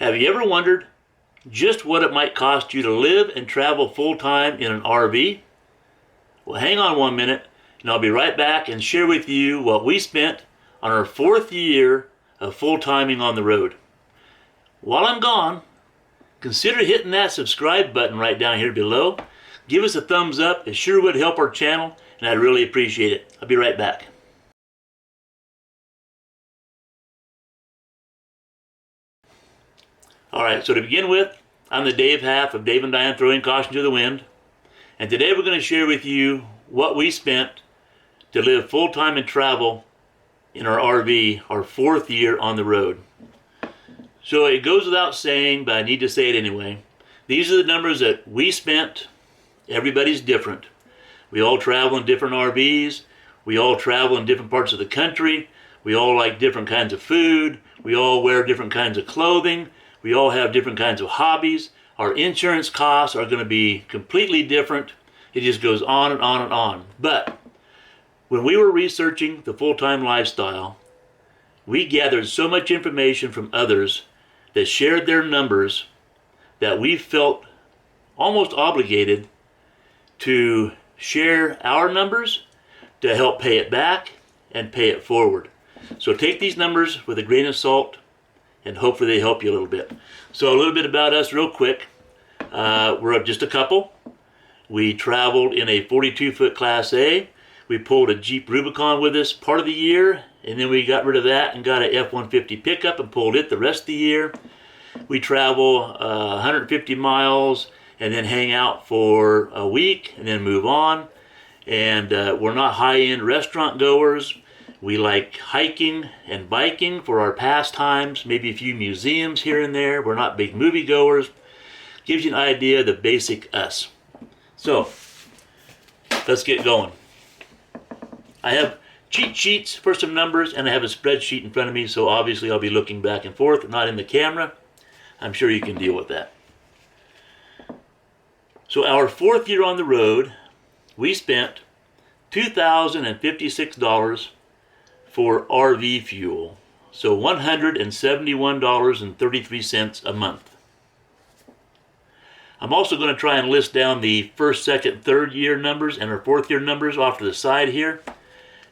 Have you ever wondered just what it might cost you to live and travel full-time in an RV? Well, hang on 1 minute and I'll be right back and share with you what we spent on our 4th year of full-timing on the road. While I'm gone, consider hitting that subscribe button right down here below. Give us a thumbs up. It sure would help our channel and I'd really appreciate it. I'll be right back. Alright, so to begin with, I'm the Dave Half of Dave and Diane Throwing Caution to the Wind. And today we're going to share with you what we spent to live full-time and travel in our RV, our 4th year on the road. So it goes without saying, but I need to say it anyway. These are the numbers that we spent. Everybody's different. We all travel in different RVs. We all travel in different parts of the country. We all like different kinds of food. We all wear different kinds of clothing. We all have different kinds of hobbies. Our insurance costs are going to be completely different. It just goes on and on and on. But when we were researching the full-time lifestyle, we gathered so much information from others that shared their numbers that we felt almost obligated to share our numbers to help pay it back and pay it forward. So take these numbers with a grain of salt and hopefully they help you a little bit. So a little bit about us real quick. We're just a couple. We traveled in a 42-foot Class A. We pulled a Jeep Rubicon with us part of the year, and then we got rid of that and got an F-150 pickup and pulled it the rest of the year. We travel 150 miles and then hang out for a week and then move on. And we're not high-end restaurant goers. We like hiking and biking for our pastimes, maybe a few museums here and there. We're not big movie goers. Gives you an idea of the basic us. So, let's get going. I have cheat sheets for some numbers and I have a spreadsheet in front of me, so obviously I'll be looking back and forth, not in the camera. I'm sure you can deal with that. So our 4th year on the road, we spent $2,056 for RV fuel, so $171.33 a month. I'm also going to try and list down the 1st, 2nd, 3rd year numbers and our 4th year numbers off to the side here,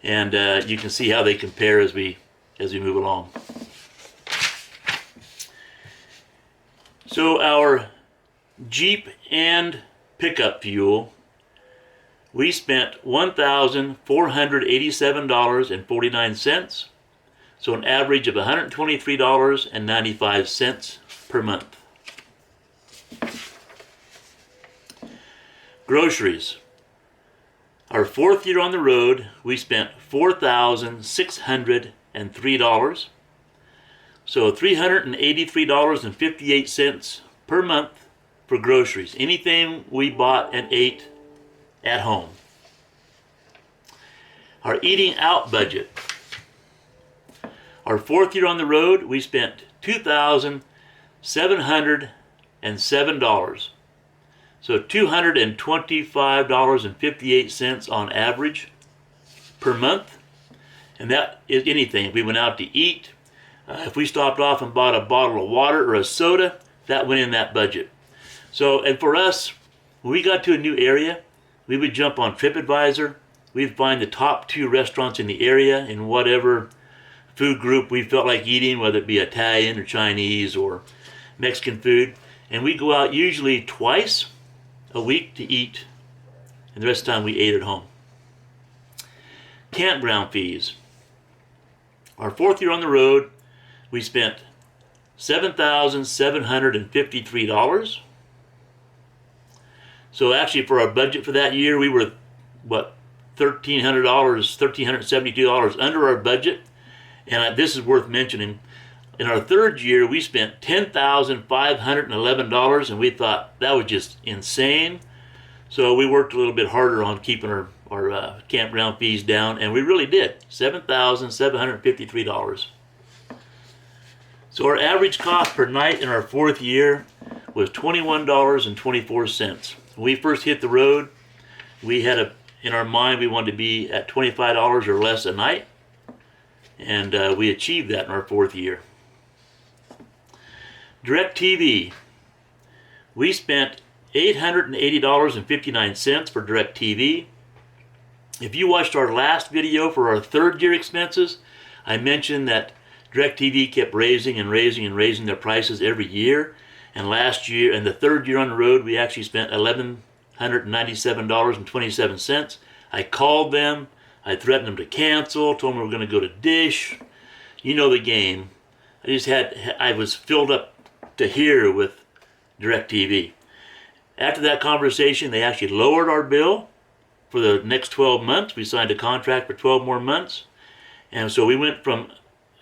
and you can see how they compare as we move along. So our Jeep and pickup fuel, we spent $1,487.49, so an average of $123.95 per month. Groceries. Our 4th year on the road, we spent $4,603, so $383.58 per month for groceries. Anything we bought and ate at home. Our eating out budget. Our 4th year on the road, we spent $2,707. So $225.58 on average per month. And that is anything. If we went out to eat, if we stopped off and bought a bottle of water or a soda, that went in that budget. So, and for us, when we got to a new area, we would jump on TripAdvisor. We'd find the top 2 restaurants in the area in whatever food group we felt like eating, whether it be Italian or Chinese or Mexican food. And we go out usually twice a week to eat, and the rest of the time we ate at home. Campground fees. Our 4th year on the road, we spent $7,753. So actually for our budget for that year, we were, $1,372 under our budget. And this is worth mentioning. In our 3rd year, we spent $10,511, and we thought that was just insane. So we worked a little bit harder on keeping our campground fees down, and we really did, $7,753. So our average cost per night in our 4th year was $21.24. When we first hit the road, we had in our mind we wanted to be at $25 or less a night, and we achieved that in our 4th year. DirecTV. We spent $880.59 for DirecTV. If you watched our last video for our third year expenses, I mentioned that DirecTV kept raising and raising and raising their prices every year. And last year, and the third year on the road, we actually spent $1,197.27. I called them. I threatened them to cancel, told them we were going to go to Dish. You know the game. I was filled up to here with DirecTV. After that conversation, they actually lowered our bill for the next 12 months. We signed a contract for 12 more months. And so we went from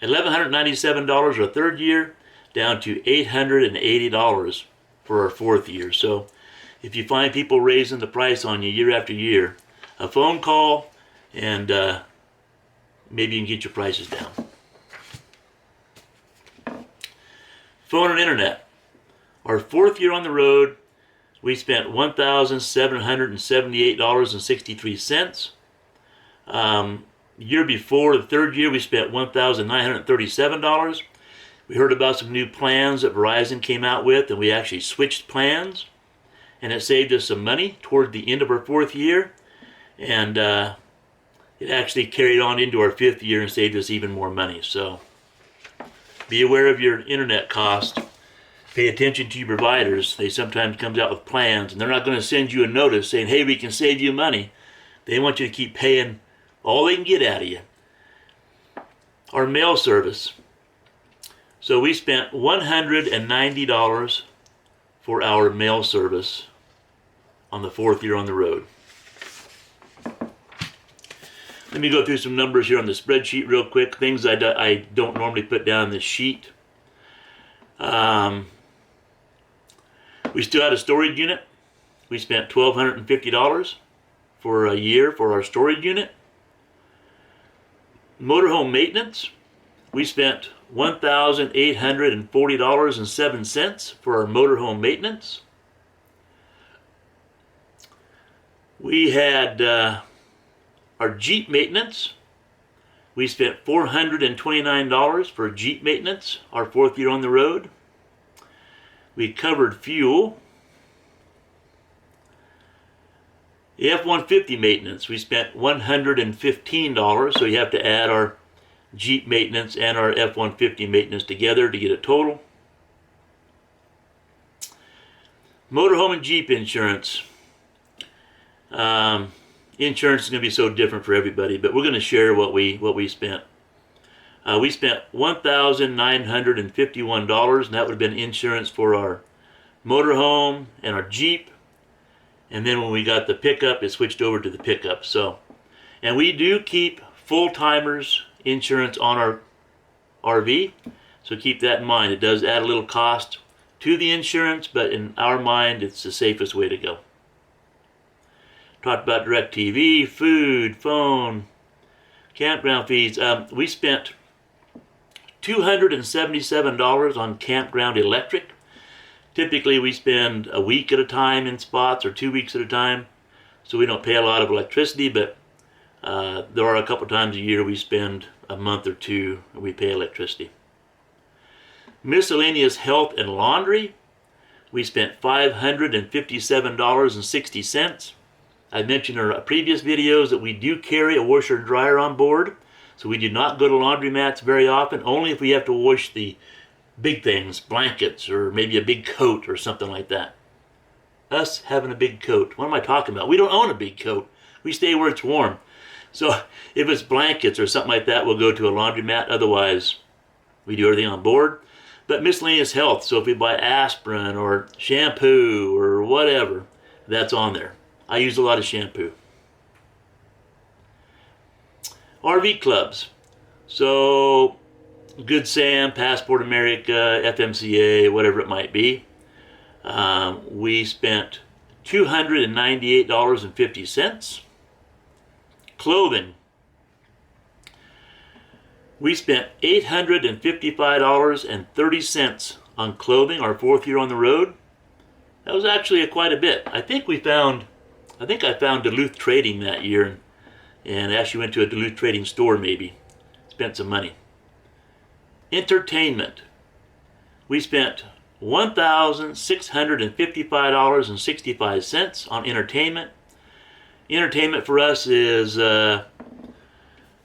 $1,197 our third year down to $880 for our fourth year. So if you find people raising the price on you year after year, a phone call and maybe you can get your prices down. Phone and internet. Our fourth year on the road, we spent $1,778.63. Year before, the third year, we spent $1,937. We heard about some new plans that Verizon came out with, and we actually switched plans, and it saved us some money toward the end of our fourth year, and it actually carried on into our fifth year and saved us even more money. So be aware of your internet cost. Pay attention to your providers. They sometimes come out with plans, and they're not going to send you a notice saying, hey, we can save you money. They want you to keep paying all they can get out of you. Our mail service. So we spent $190 for our mail service on the fourth year on the road. Let me go through some numbers here on the spreadsheet real quick. Things I don't normally put down on this sheet. We still had a storage unit. We spent $1,250 for a year for our storage unit. Motorhome maintenance. We spent $1,840.07 for our motorhome maintenance. We had our Jeep maintenance. We spent $429 for Jeep maintenance, our fourth year on the road. We covered fuel. The F-150 maintenance, we spent $115, so you have to add our Jeep maintenance and our F-150 maintenance together to get a total. Motorhome and Jeep insurance. Insurance is going to be so different for everybody, but we're going to share what we spent. We spent $1,951, and that would have been insurance for our motorhome and our Jeep. And then when we got the pickup, it switched over to the pickup. So, and we do keep full-timers insurance on our RV, so keep that in mind. It does add a little cost to the insurance, but in our mind, it's the safest way to go. Talked about DirecTV, food, phone, campground fees. We spent $277 on campground electric. Typically we spend a week at a time in spots or 2 weeks at a time, so we don't pay a lot of electricity, but there are a couple times a year we spend a month or two and we pay electricity. Miscellaneous health and laundry, we spent $557.60. I mentioned in our previous videos that we do carry a washer and dryer on board, so we do not go to laundromats very often, only if we have to wash the big things, blankets, or maybe a big coat or something like that. Us having a big coat. What am I talking about? We don't own a big coat. We stay where it's warm. So if it's blankets or something like that, we'll go to a laundromat. Otherwise, we do everything on board. But miscellaneous health, so if we buy aspirin or shampoo or whatever, that's on there. I use a lot of shampoo. RV clubs. So Good Sam, Passport America, FMCA, whatever it might be. We spent $298.50. Clothing. We spent $855.30 on clothing our fourth year on the road. That was actually quite a bit. I think I found Duluth Trading that year and actually went to a Duluth Trading store maybe. Spent some money. Entertainment. We spent $1,655.65 on entertainment. Entertainment for us is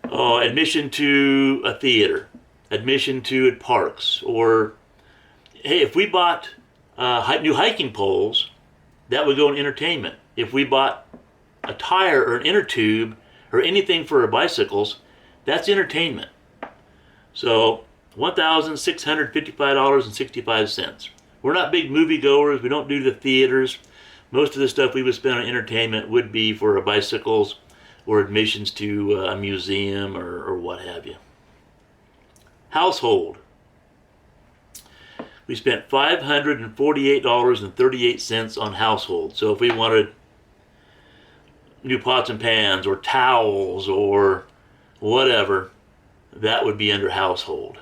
admission to a theater, admission to parks, or hey, if we bought new hiking poles, that would go in entertainment. If we bought a tire or an inner tube or anything for our bicycles, that's entertainment. So $1,655.65. We're not big movie goers. We don't do the theaters. Most of the stuff we would spend on entertainment would be for our bicycles or admissions to a museum or what have you. Household. We spent $548.38 on household. So if we wanted new pots and pans or towels or whatever, that would be under household.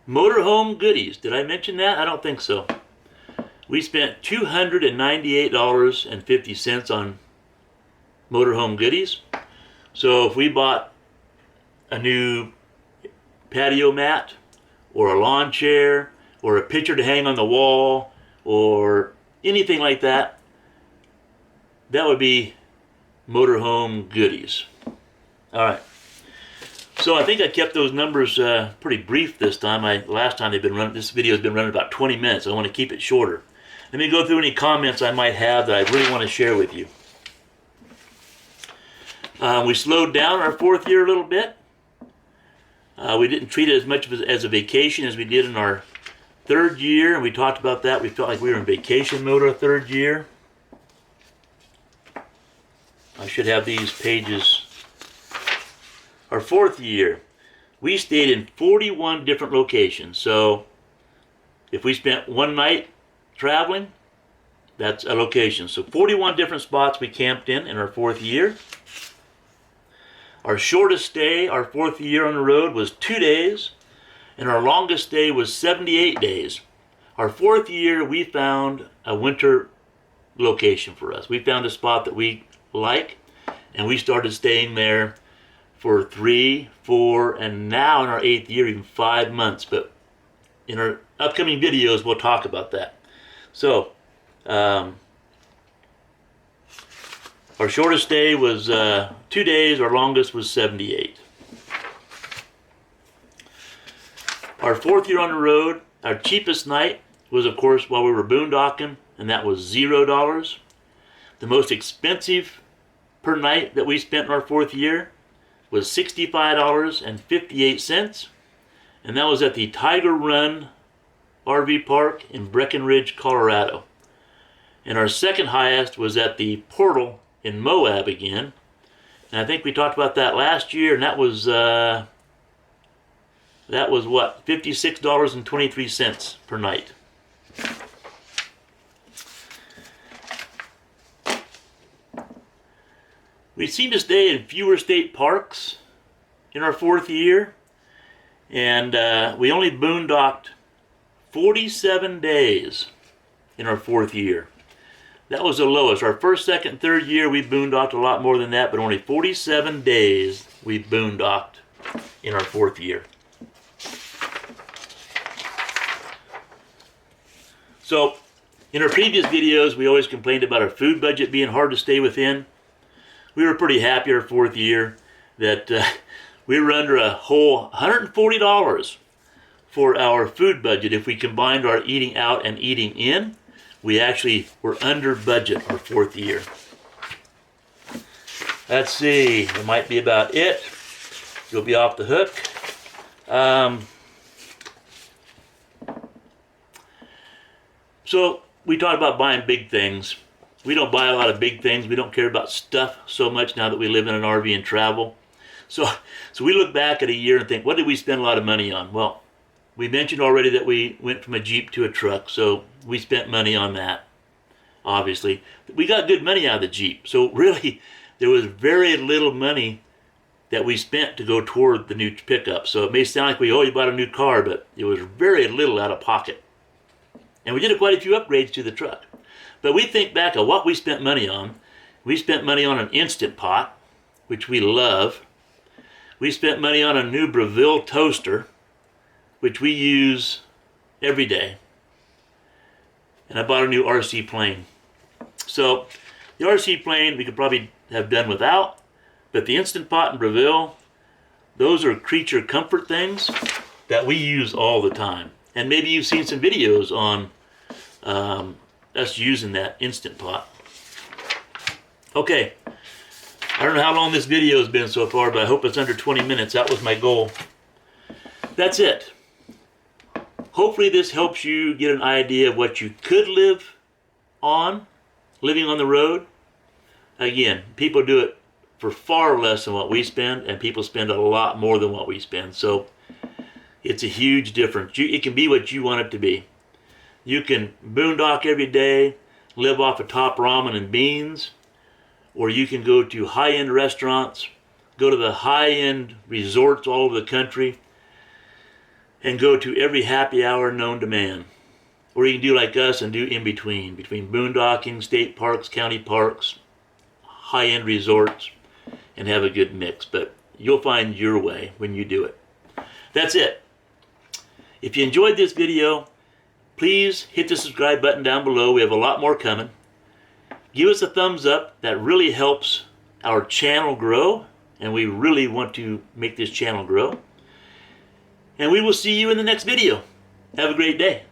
Motorhome goodies. Did I mention that? I don't think so. We spent $298.50 on motorhome goodies. So if we bought a new patio mat or a lawn chair or a picture to hang on the wall or anything like that, that would be motorhome goodies. All right. So I think I kept those numbers pretty brief this time. Last time this video has been running about 20 minutes. I want to keep it shorter. Let me go through any comments I might have that I really want to share with you. We slowed down our fourth year a little bit. We didn't treat it as much as a vacation as we did in our third year, and we talked about that. We felt like we were in vacation mode our third year. I should have these pages. Our fourth year, we stayed in 41 different locations. So if we spent one night traveling, that's a location. So 41 different spots we camped in our fourth year. Our shortest stay, our fourth year on the road, was 2 days, and our longest stay was 78 days. Our fourth year, we found a winter location for us. We found a spot that we like, and we started staying there for 3, 4, and now in our 8th year, even 5 months. But in our upcoming videos, we'll talk about that. So, our shortest stay was 2 days. Our longest was 78. Our fourth year on the road, our cheapest night was, of course, while we were boondocking, and that was $0. The most expensive per night that we spent in our fourth year was $65.58, and that was at the Tiger Run RV Park in Breckenridge, Colorado. And our second highest was at the Portal in Moab again, and I think we talked about that last year, and that was what, $56.23 per night. We seem to stay in fewer state parks in our fourth year, and we only boondocked 47 days in our fourth year. That was the lowest. Our first, second, third year, we boondocked a lot more than that, but only 47 days we boondocked in our fourth year. So, in our previous videos, we always complained about our food budget being hard to stay within. We were pretty happy our fourth year that we were under a whole $140 for our food budget. If we combined our eating out and eating in, we actually were under budget our fourth year. Let's see, that might be about it. You'll be off the hook. So we talked about buying big things. We don't buy a lot of big things. We don't care about stuff so much now that we live in an RV and travel. So we look back at a year and think, what did we spend a lot of money on? Well, we mentioned already that we went from a Jeep to a truck, so we spent money on that, obviously. We got good money out of the Jeep, so really there was very little money that we spent to go toward the new pickup. So it may sound like you bought a new car, but it was very little out of pocket. And we did quite a few upgrades to the truck. But we think back at what we spent money on. We spent money on an Instant Pot, which we love. We spent money on a new Breville toaster, which we use every day. And I bought a new RC plane. So the RC plane we could probably have done without, but the Instant Pot and Breville, those are creature comfort things that we use all the time. And maybe you've seen some videos on us using that Instant Pot. Okay, I don't know how long this video has been so far, but I hope it's under 20 minutes. That was my goal. That's it. Hopefully this helps you get an idea of what you could live on, living on the road. Again, people do it for far less than what we spend, and people spend a lot more than what we spend. So it's a huge difference. It can be what you want it to be. You can boondock every day, live off of top ramen and beans, or you can go to high-end restaurants, go to the high-end resorts all over the country, and go to every happy hour known to man. Or you can do like us and do in between boondocking, state parks, county parks, high-end resorts, and have a good mix. But you'll find your way when you do it. That's it. If you enjoyed this video, please hit the subscribe button down below. We have a lot more coming. Give us a thumbs up. That really helps our channel grow, and we really want to make this channel grow. And we will see you in the next video. Have a great day.